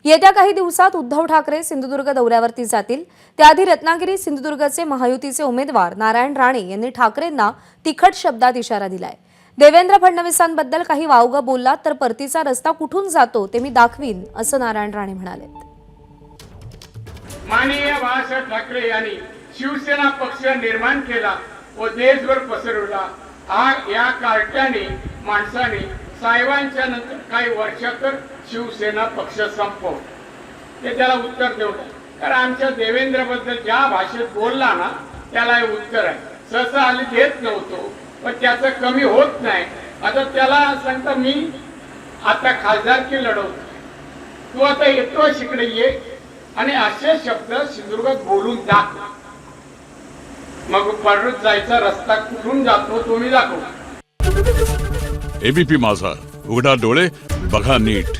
येत्या काही दिवसात उद्धव ठाकरे सिंधुदुर्ग दौऱ्यावरती जातील। त्याआधी रत्नागिरी सिंधुदुर्गचे महायुतीचे उमेदवार नारायण राणे यांनी ठाकरेंना तिखट शब्दात इशारा दिलाय। देवेंद्र फडणवीसांबद्दल काही वावगं बोललात तर परतीचा रस्ता कुठून जातो ते मी दाखवीन, असं नारायण राणे म्हणाले। माननीय बाळासाहेब ठाकरे यांनी शिवसेना पक्ष निर्माण केला व देशभर पसरवला। या कार्ट्याने माणसाने साहेबांच्या नंतर काही वर्षातच शिवसेना पक्ष संपव ते त्याला उत्तर देऊन, कारण आमच्या देवेंद्र बद्दल ज्या भाषेत बोलला ना त्याला हे उत्तर आहे। सहसा आली देत नव्हतो पण त्याचं कमी होत नाही। आता त्याला सांगता मी आता खासदारकी लढवतो, तू आता येतो इकडे ये आणि असे शब्द सिंधुदुर्गात बोलून दाखव, मग परत जायचा रस्ता कुठून जातो तो मी दाखवतो। एबीपी माझा, उघडा डोळे बघा नीट।